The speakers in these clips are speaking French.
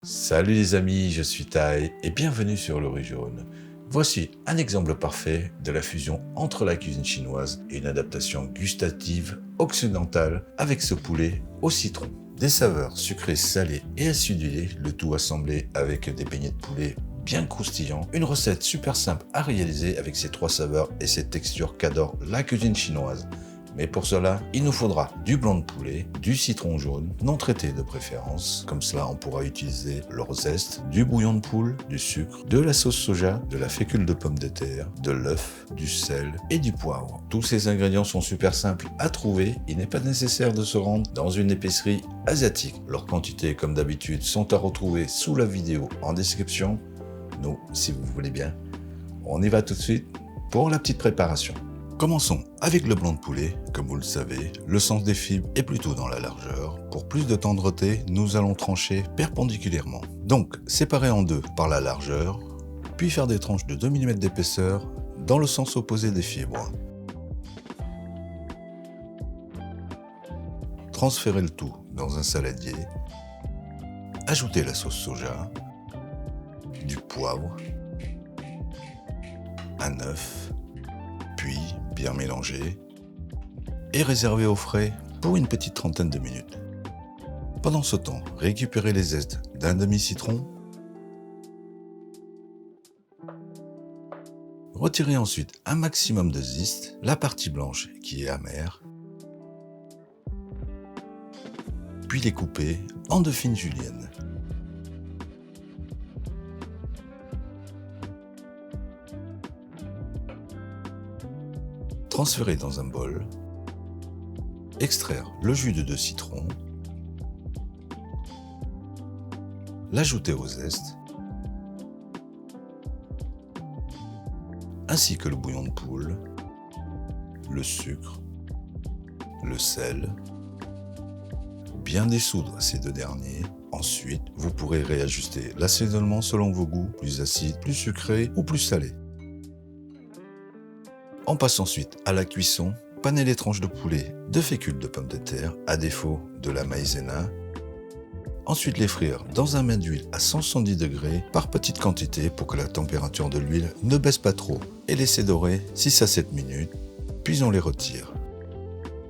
Salut les amis, je suis Tai et bienvenue sur Le Riz Jaune. Voici un exemple parfait de la fusion entre la cuisine chinoise et une adaptation gustative occidentale avec ce poulet au citron. Des saveurs sucrées, salées et acidulées, le tout assemblé avec des beignets de poulet bien croustillants. Une recette super simple à réaliser avec ces trois saveurs et cette texture qu'adore la cuisine chinoise. Mais pour cela, il nous faudra du blanc de poulet, du citron jaune, non traité de préférence. Comme cela, on pourra utiliser le zeste, du bouillon de poule, du sucre, de la sauce soja, de la fécule de pomme de terre, de l'œuf, du sel et du poivre. Tous ces ingrédients sont super simples à trouver. Il n'est pas nécessaire de se rendre dans une épicerie asiatique. Leurs quantités, comme d'habitude, sont à retrouver sous la vidéo en description. Nous, si vous voulez bien, on y va tout de suite pour la petite préparation. Commençons avec le blanc de poulet. Comme vous le savez, le sens des fibres est plutôt dans la largeur. Pour plus de tendreté, nous allons trancher perpendiculairement. Donc, séparer en deux par la largeur, puis faire des tranches de 2 mm d'épaisseur dans le sens opposé des fibres. Transférez le tout dans un saladier. Ajoutez la sauce soja, du poivre, un œuf, puis bien mélanger et réserver au frais pour une petite trentaine de minutes. Pendant ce temps, récupérez les zestes d'un demi-citron. Retirez ensuite un maximum de zeste, la partie blanche qui est amère, puis les couper en de fines juliennes. Transférer dans un bol, extraire le jus de 2 citrons, l'ajouter au zeste, ainsi que le bouillon de poule, le sucre, le sel, bien dissoudre ces deux derniers. Ensuite, vous pourrez réajuster l'assaisonnement selon vos goûts, plus acide, plus sucré ou plus salé. On passe ensuite à la cuisson. Panez les tranches de poulet de fécule de pomme de terre, à défaut de la maïzena. Ensuite les frire dans un bain d'huile à 170 degrés par petite quantité pour que la température de l'huile ne baisse pas trop et laisser dorer 6 à 7 minutes, puis on les retire.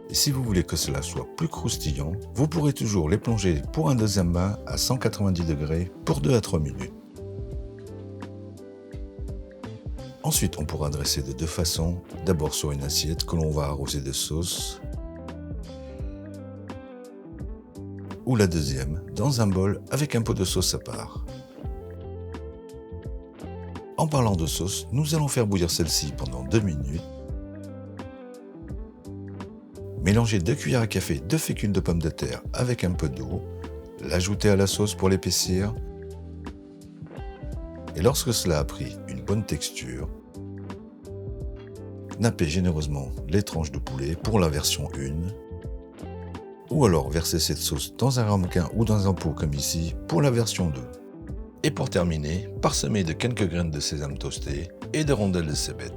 Et si vous voulez que cela soit plus croustillant, vous pourrez toujours les plonger pour un deuxième bain à 190 degrés pour 2 à 3 minutes. Ensuite, on pourra dresser de deux façons. D'abord sur une assiette que l'on va arroser de sauce. Ou la deuxième, dans un bol avec un pot de sauce à part. En parlant de sauce, nous allons faire bouillir celle-ci pendant 2 minutes. Mélangez 2 cuillères à café de fécule de pomme de terre avec un peu d'eau. L'ajouter à la sauce pour l'épaissir. Et lorsque cela a pris une bonne texture, nappez généreusement les tranches de poulet pour la version 1, ou alors versez cette sauce dans un ramequin ou dans un pot comme ici pour la version 2. Et pour terminer, parsemez de quelques graines de sésame toastées et de rondelles de cébette.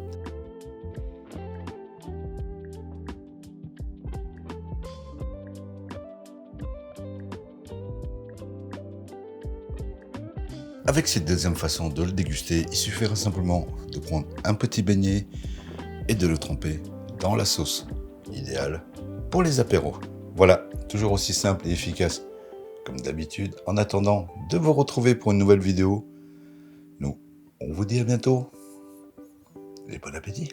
Avec cette deuxième façon de le déguster, il suffira simplement de prendre un petit beignet et de le tremper dans la sauce, idéale pour les apéros. Voilà, toujours aussi simple et efficace comme d'habitude. En attendant de vous retrouver pour une nouvelle vidéo, nous, on vous dit à bientôt et bon appétit.